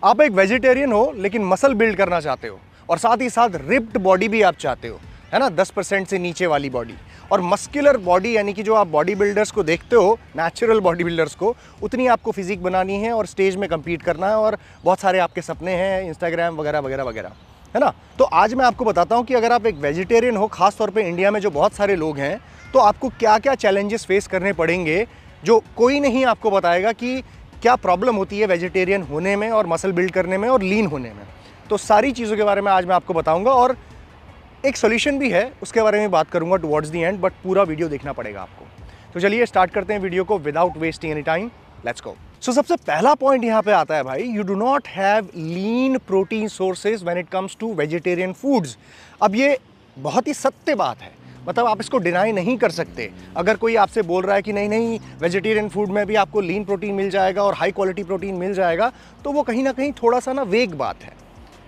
आप एक वेजिटेरियन हो लेकिन मसल बिल्ड करना चाहते हो और साथ ही साथ रिप्ड बॉडी भी आप चाहते हो, है ना, 10% से नीचे वाली बॉडी और मस्कुलर बॉडी, यानी कि जो आप बॉडी बिल्डर्स को देखते हो, नेचुरल बॉडी बिल्डर्स को, उतनी आपको फिजिक बनानी है और स्टेज में कम्पीट करना है और बहुत सारे आपके सपने हैं, इंस्टाग्राम वगैरह वगैरह वगैरह, है ना। तो आज मैं आपको बताता हूँ कि अगर आप एक वेजिटेरियन हो, खास तौर पे इंडिया में जो बहुत सारे लोग हैं, तो आपको क्या क्या चैलेंजेस फेस करने पड़ेंगे जो कोई नहीं आपको बताएगा कि क्या प्रॉब्लम होती है वेजिटेरियन होने में और मसल बिल्ड करने में और लीन होने में। तो सारी चीज़ों के बारे में आज मैं आपको बताऊंगा और एक सॉल्यूशन भी है, उसके बारे में बात करूंगा टुवर्ड्स द एंड, बट पूरा वीडियो देखना पड़ेगा आपको। तो चलिए स्टार्ट करते हैं वीडियो को without wasting any time. Let's go. So सबसे पहला पॉइंट यहाँ पे आता है भाई, you do not have lean protein sources when it comes to vegetarian foods. अब ये बहुत ही सत्य बात है, मतलब आप इसको डिनाई नहीं कर सकते। अगर कोई आपसे बोल रहा है कि नहीं नहीं वेजिटेरियन फूड में भी आपको लीन प्रोटीन मिल जाएगा और हाई क्वालिटी प्रोटीन मिल जाएगा, तो वो कहीं ना कहीं थोड़ा सा ना वेग बात है,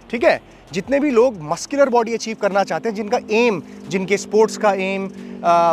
ठीक है। जितने भी लोग मस्कुलर बॉडी अचीव करना चाहते हैं, जिनका एम, जिनके स्पोर्ट्स का एम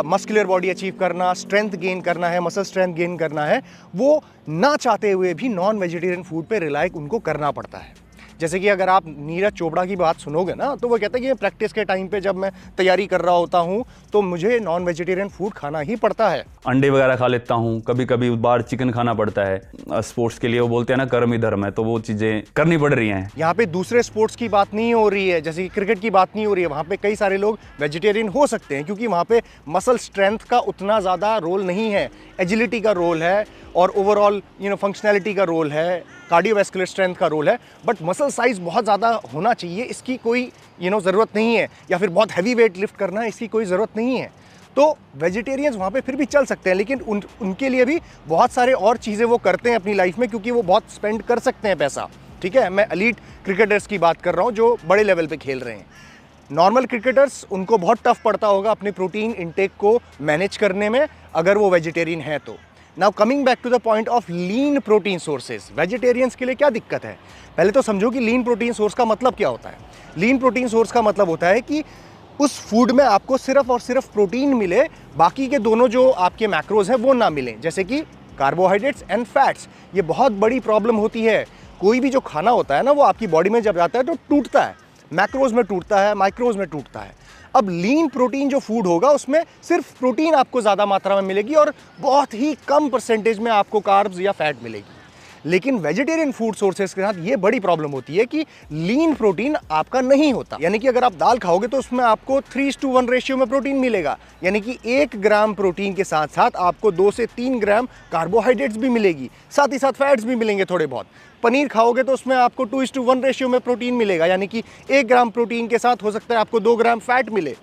मस्कुलर बॉडी अचीव करना, स्ट्रेंथ गेन करना है, मसल स्ट्रेंथ गेन करना है, वो ना चाहते हुए भी नॉन वेजिटेरियन फूड पे रिलाई उनको करना पड़ता है। जैसे कि अगर आप नीरज चोपड़ा की बात सुनोगे ना, तो वो कहता है कि प्रैक्टिस के टाइम पे जब मैं तैयारी कर रहा होता हूँ तो मुझे नॉन वेजिटेरियन फूड खाना ही पड़ता है। अंडे वगैरह खा लेता हूँ, कभी कभी बाहर चिकन खाना पड़ता है। स्पोर्ट्स के लिए वो बोलते हैं ना कर्म ही धर्म है, तो वो चीज़ें करनी पड़ रही हैं। यहाँ पे दूसरे स्पोर्ट्स की बात नहीं हो रही है, जैसे कि क्रिकेट की बात नहीं हो रही है। वहाँ पे कई सारे लोग वेजिटेरियन हो सकते हैं क्योंकि वहाँ पे मसल स्ट्रेंथ का उतना ज़्यादा रोल नहीं है, एजिलिटी का रोल है और ओवरऑल फंक्शनैलिटी का रोल है, कार्डियोवैस्कुलर स्ट्रेंथ का रोल है, बट मसल साइज बहुत ज़्यादा होना चाहिए, इसकी कोई ज़रूरत नहीं है, या फिर बहुत हैवी वेट लिफ्ट करना है, इसकी कोई ज़रूरत नहीं है। तो वेजिटेरियंस वहाँ पे फिर भी चल सकते हैं, लेकिन उनके लिए भी बहुत सारे और चीज़ें वो करते हैं अपनी लाइफ में, क्योंकि वो बहुत स्पेंड कर सकते हैं पैसा, ठीक है। मैं एलीट क्रिकेटर्स की बात कर रहा हूँ जो बड़े लेवल पे खेल रहे हैं। नॉर्मल क्रिकेटर्स, उनको बहुत टफ पड़ता होगा अपने प्रोटीन इंटेक को मैनेज करने में अगर वो वेजिटेरियन है तो। Now coming back to the point of lean protein sources, vegetarians के लिए क्या दिक्कत है? पहले तो समझो कि लीन प्रोटीन सोर्स का मतलब क्या होता है। लीन प्रोटीन सोर्स का मतलब होता है कि उस फूड में आपको सिर्फ और सिर्फ प्रोटीन मिले, बाकी के दोनों जो आपके मैक्रोज हैं वो ना मिलें, जैसे कि कार्बोहाइड्रेट्स एंड फैट्स। ये बहुत बड़ी प्रॉब्लम होती है। कोई भी जो खाना होता है ना, वो आपकी बॉडी में जब जाता है तो टूटता है, मैक्रोज में टूटता है, माइक्रोज में टूटता है। अब लीन प्रोटीन जो फूड होगा उसमें सिर्फ प्रोटीन आपको ज़्यादा मात्रा में मिलेगी और बहुत ही कम परसेंटेज में आपको कार्ब्स या फैट मिलेगी। लेकिन वेजिटेरियन फूड सोर्सेज के साथ ये बड़ी प्रॉब्लम होती है कि लीन प्रोटीन आपका नहीं होता। यानी कि अगर आप दाल खाओगे तो उसमें आपको 3:1 रेशियो में प्रोटीन मिलेगा, यानी कि 1 ग्राम प्रोटीन के साथ साथ आपको 2 से 3 ग्राम कार्बोहाइड्रेट्स भी मिलेगी, साथ ही साथ फैट्स भी मिलेंगे थोड़े बहुत। पनीर खाओगे तो उसमें आपको 2:1 रेशियो में प्रोटीन मिलेगा, यानी कि 1 ग्राम प्रोटीन के साथ हो सकता है आपको 2 ग्राम फैट मिले।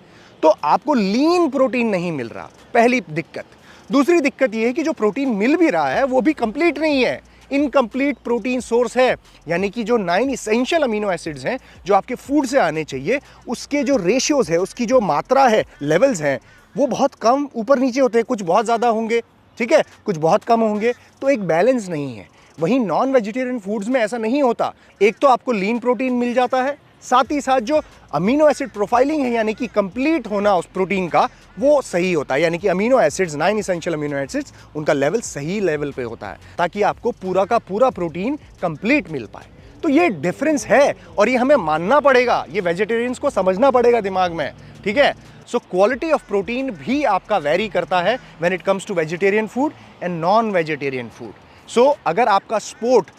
तो आपको लीन प्रोटीन नहीं मिल रहा, पहली दिक्कत। दूसरी दिक्कत ये है कि जो प्रोटीन मिल भी रहा है वो भी कंप्लीट नहीं है, इनकम्प्लीट प्रोटीन सोर्स है। यानी कि जो 9 इसेंशियल अमीनो एसिड्स हैं जो आपके फूड से आने चाहिए, उसके जो रेशियोज है, उसकी जो मात्रा है, लेवल्स हैं, वो बहुत कम ऊपर नीचे होते हैं। कुछ बहुत ज़्यादा होंगे, ठीक है, कुछ बहुत कम होंगे, तो एक बैलेंस नहीं है। वहीं नॉन वेजिटेरियन फूड्स में ऐसा नहीं होता। एक तो आपको लीन प्रोटीन मिल जाता है, साथ ही साथ जो अमीनो एसिड प्रोफाइलिंग है, यानी कि कंप्लीट होना उस प्रोटीन का, वो सही होता है। यानी कि amino acids, 9 essential amino acids, उनका लेवल सही लेवल पे होता है ताकि आपको पूरा का पूरा प्रोटीन कंप्लीट मिल पाए। तो ये डिफरेंस है और ये हमें मानना पड़ेगा, ये वेजिटेरियंस को समझना पड़ेगा दिमाग में, ठीक है। सो क्वालिटी ऑफ प्रोटीन भी आपका वेरी करता है when it comes to vegetarian food and non vegetarian food. So अगर आपका स्पोर्ट,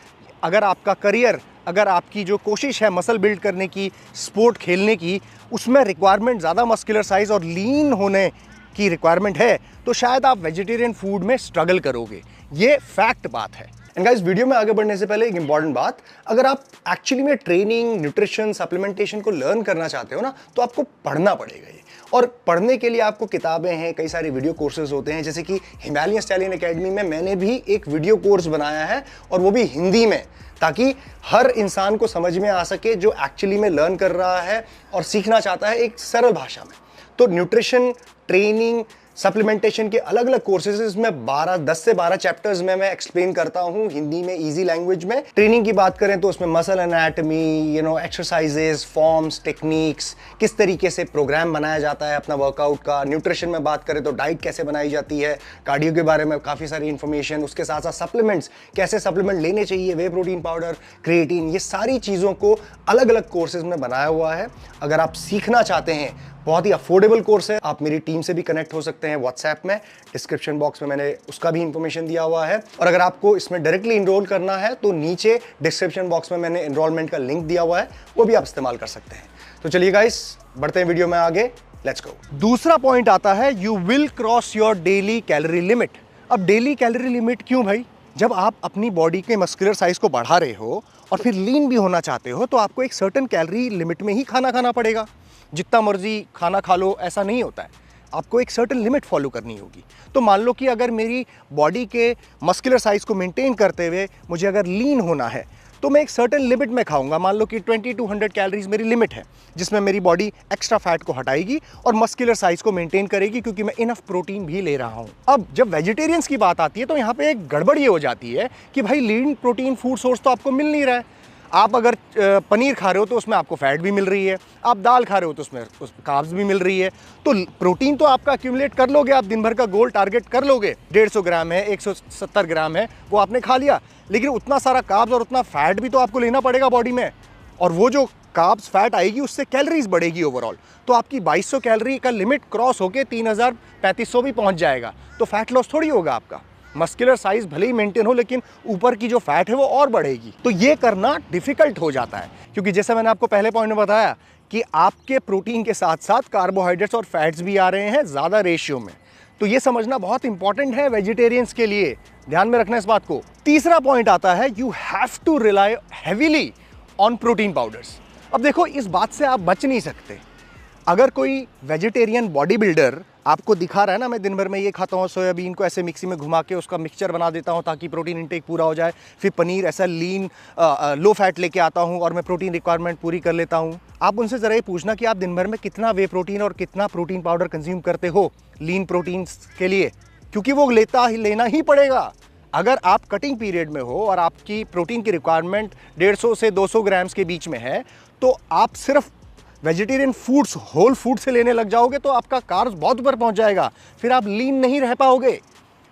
अगर आपका करियर, अगर आपकी जो कोशिश है मसल बिल्ड करने की, स्पोर्ट खेलने की, उसमें रिक्वायरमेंट ज़्यादा मस्कुलर साइज और लीन होने की रिक्वायरमेंट है, तो शायद आप वेजिटेरियन फूड में स्ट्रगल करोगे। ये फैक्ट बात है। एंड गाइस, वीडियो में आगे बढ़ने से पहले एक इंपॉर्टेंट बात, अगर आप एक्चुअली में ट्रेनिंग, न्यूट्रिशन, सप्लीमेंटेशन को लर्न करना चाहते हो ना, तो आपको पढ़ना पड़ेगा ये। और पढ़ने के लिए आपको किताबें हैं, कई सारे वीडियो कोर्सेज होते हैं, जैसे कि हिमालयन स्टैलियन एकेडमी में मैंने भी एक वीडियो कोर्स बनाया है, और वो भी हिंदी में, ताकि हर इंसान को समझ में आ सके जो एक्चुअली में लर्न कर रहा है और सीखना चाहता है एक सरल भाषा में। तो न्यूट्रिशन, ट्रेनिंग, सप्लीमेंटेशन के अलग अलग कोर्सेज इसमें 10 से 12 चैप्टर्स में मैं एक्सप्लेन करता हूं हिंदी में, इजी लैंग्वेज में। ट्रेनिंग की बात करें तो उसमें muscle anatomy, exercises, forms, techniques, किस तरीके से प्रोग्राम बनाया जाता है अपना वर्कआउट का। न्यूट्रिशन में बात करें तो डाइट कैसे बनाई जाती है, कार्डियो के बारे में काफ़ी सारी इंफॉर्मेशन, उसके साथ साथ सप्लीमेंट्स, कैसे सप्लीमेंट लेने चाहिए, वे प्रोटीन पाउडर, क्रिएटिन, ये सारी चीज़ों को अलग अलग कोर्सेज में बनाया हुआ है। अगर आप सीखना चाहते हैं, बहुत ही अफोर्डेबल कोर्स है, आप मेरी टीम से भी कनेक्ट हो सकते हैं व्हाट्सएप में, डिस्क्रिप्शन बॉक्स में मैंने उसका भी इंफॉर्मेशन दिया हुआ है। और अगर आपको इसमें डायरेक्टली इनरोल करना है तो नीचे डिस्क्रिप्शन बॉक्स में मैंने एनरोलमेंट का लिंक दिया हुआ है, वो भी आप इस्तेमाल कर सकते हैं। तो चलिए गाइस, बढ़ते हैं वीडियो में आगे, लेट्स गो। दूसरा पॉइंट आता है, you will cross your daily calorie limit. अब डेली कैलोरी लिमिट क्यों भाई? जब आप अपनी बॉडी के मस्कुलर साइज को बढ़ा रहे हो और फिर लीन भी होना चाहते हो तो आपको एक सर्टेन कैलोरी लिमिट में ही खाना खाना पड़ेगा। जितना मर्जी खाना खा लो ऐसा नहीं होता है, आपको एक सर्टेन लिमिट फॉलो करनी होगी। तो मान लो कि अगर मेरी बॉडी के मस्कुलर साइज को मेंटेन करते हुए मुझे अगर लीन होना है तो मैं एक सर्टेन लिमिट में खाऊंगा। मान लो कि 20 to 100 कैलोरीज मेरी लिमिट है, जिसमें मेरी बॉडी एक्स्ट्रा फैट को हटाएगी और मस्कुलर साइज को मेंटेन करेगी, क्योंकि मैं इनफ प्रोटीन भी ले रहा हूं। अब जब वेजिटेरियंस की बात आती है तो यहाँ पे एक गड़बड़ ये हो जाती है कि भाई लीन प्रोटीन फूड सोर्स तो आपको मिल नहीं रहा है। आप अगर पनीर खा रहे हो तो उसमें आपको फैट भी मिल रही है, आप दाल खा रहे हो तो उसमें कार्ब्स भी मिल रही है, तो प्रोटीन तो आपका एक्यूमुलेट कर लोगे, आप दिन भर का गोल टारगेट कर लोगे। 150 ग्राम है, 170 ग्राम है, वो आपने खा लिया, लेकिन उतना सारा कार्ब्स और उतना फैट भी तो आपको लेना पड़ेगा बॉडी में, और वो जो कार्ब्स फैट आएगी उससे कैलोरीज बढ़ेगी ओवरऑल। तो आपकी 2200 कैलोरी का लिमिट क्रॉस होकर 3500 भी पहुंच जाएगा, तो फैट लॉस थोड़ी होगा आपका। मस्कुलर साइज भले ही मेंटेन हो, लेकिन ऊपर की जो फैट है वो और बढ़ेगी। तो ये करना डिफिकल्ट हो जाता है, क्योंकि जैसे मैंने आपको पहले पॉइंट में बताया कि आपके प्रोटीन के साथ साथ कार्बोहाइड्रेट्स और फैट्स भी आ रहे हैं ज़्यादा रेशियो में। तो ये समझना बहुत इंपॉर्टेंट है वेजिटेरियंस के लिए, ध्यान में रखना इस बात को। तीसरा पॉइंट आता है, you have to rely heavily on protein powders. अब देखो, इस बात से आप बच नहीं सकते। अगर कोई वेजिटेरियन बॉडी बिल्डर आपको दिखा रहा है ना, मैं दिन भर में ये खाता हूँ, सोयाबीन को ऐसे मिक्सी में घुमा के उसका मिक्सचर बना देता हूँ ताकि प्रोटीन इंटेक पूरा हो जाए, फिर पनीर ऐसा लीन लो फैट लेके आता हूँ और मैं प्रोटीन रिक्वायरमेंट पूरी कर लेता हूँ। आप उनसे ज़रा ये पूछना कि आप दिन भर में कितना वे प्रोटीन और कितना प्रोटीन पाउडर कंज्यूम करते हो लीन प्रोटीन के लिए, क्योंकि वो लेना ही पड़ेगा। अगर आप कटिंग पीरियड में हो और आपकी प्रोटीन की रिक्वायरमेंट 150 से 200 ग्राम्स के बीच में है, तो आप सिर्फ वेजिटेरियन फूड्स, होल फूड से लेने लग जाओगे तो आपका कार्ब्स बहुत ऊपर पहुंच जाएगा, फिर आप लीन नहीं रह पाओगे।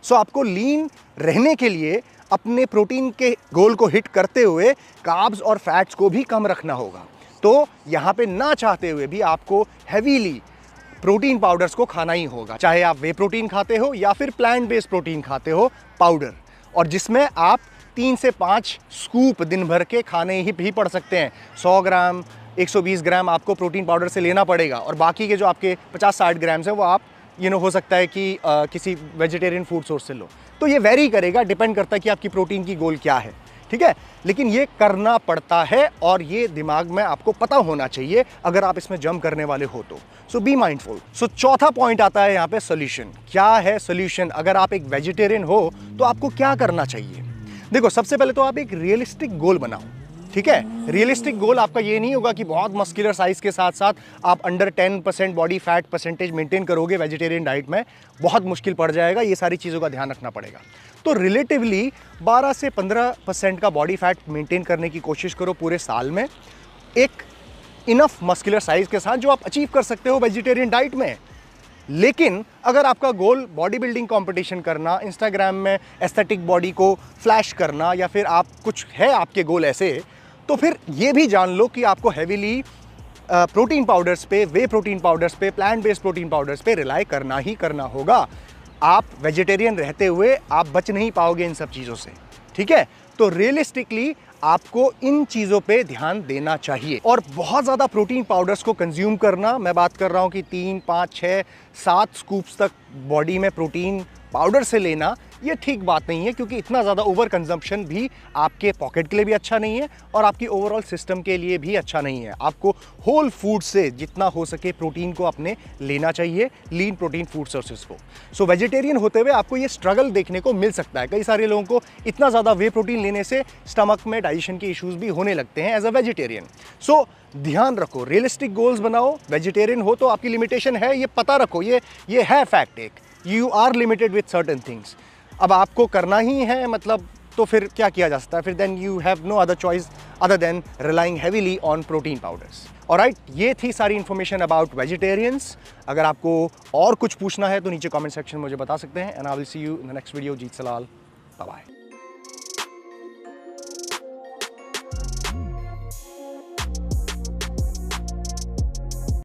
सो आपको लीन रहने के लिए अपने प्रोटीन के गोल को हिट करते हुए कार्ब्स और फैट्स को भी कम रखना होगा। तो यहाँ पे ना चाहते हुए भी आपको हैवीली प्रोटीन पाउडर्स को खाना ही होगा, चाहे आप वे प्रोटीन खाते हो या फिर प्लांट बेस्ड प्रोटीन खाते हो पाउडर, और जिसमें आप 3 से 5 स्कूप दिन भर के खाने ही पड़ सकते हैं। 100 ग्राम 120 ग्राम आपको प्रोटीन पाउडर से लेना पड़ेगा, और बाकी के जो आपके 50-60 ग्राम्स हैं वो आप हो सकता है कि किसी वेजिटेरियन फूड सोर्स से लो। तो ये वेरी करेगा, डिपेंड करता है कि आपकी प्रोटीन की गोल क्या है, ठीक है। लेकिन ये करना पड़ता है और ये दिमाग में आपको पता होना चाहिए अगर आप इसमें जंप करने वाले हो तो। सो बी माइंडफुल। सो चौथा पॉइंट आता है यहाँ पे सोल्यूशन। क्या है सोल्यूशन? अगर आप एक वेजिटेरियन हो तो आपको क्या करना चाहिए? देखो, सबसे पहले तो आप एक रियलिस्टिक गोल बनाओ, ठीक है। रियलिस्टिक गोल आपका ये नहीं होगा कि बहुत मस्कुलर साइज के साथ साथ आप under 10% body fat percentage maintain करोगे वेजिटेरियन डाइट में, बहुत मुश्किल पड़ जाएगा। ये सारी चीज़ों का ध्यान रखना पड़ेगा। तो रिलेटिवली 12 से 15% का बॉडी फैट मेंटेन करने की कोशिश करो पूरे साल में, एक इनफ मस्कुलर साइज के साथ जो आप अचीव कर सकते हो वेजिटेरियन डाइट में। लेकिन अगर आपका गोल बॉडी बिल्डिंग कंपटीशन करना, इंस्टाग्राम में एस्थेटिक बॉडी को फ्लैश करना, या फिर आप कुछ है आपके गोल ऐसे, तो फिर ये भी जान लो कि आपको हैवीली प्रोटीन पाउडर्स पे, वे प्रोटीन पाउडर्स पे, प्लांट बेस्ड प्रोटीन पाउडर्स पे रिलाई करना ही करना होगा। आप वेजिटेरियन रहते हुए आप बच नहीं पाओगे इन सब चीज़ों से, ठीक है। तो रियलिस्टिकली आपको इन चीज़ों पे ध्यान देना चाहिए। और बहुत ज़्यादा प्रोटीन पाउडर्स को कंज्यूम करना, मैं बात कर रहा हूँ कि 3, 5, 6, 7 स्कूप्स तक बॉडी में प्रोटीन पाउडर से लेना, ये ठीक बात नहीं है, क्योंकि इतना ज़्यादा ओवर कंजम्पशन भी आपके पॉकेट के लिए भी अच्छा नहीं है और आपकी ओवरऑल सिस्टम के लिए भी अच्छा नहीं है। आपको होल फूड से जितना हो सके प्रोटीन को अपने लेना चाहिए, लीन प्रोटीन फूड सोर्सेज को। सो वेजिटेरियन होते हुए आपको ये स्ट्रगल देखने को मिल सकता है। कई सारे लोगों को इतना ज़्यादा वे प्रोटीन लेने से स्टमक में डाइजेशन के इश्यूज भी होने लगते हैं एज अ वेजिटेरियन। सो ध्यान रखो, रियलिस्टिक गोल्स बनाओ। वेजिटेरियन हो तो आपकी लिमिटेशन है, ये पता रखो, ये है फैक्ट एक। You are limited with certain things. अब आपको करना ही है मतलब, तो फिर क्या किया जा सकता है? फिर then you have no other choice other than relying heavily on protein powders. Alright, ये थी सारी इन्फॉर्मेशन अबाउट वेजिटेरियंस। अगर आपको और कुछ पूछना है तो नीचे कमेंट सेक्शन में मुझे बता सकते हैं। And I will see you in the next video. Jeet Salal, bye bye.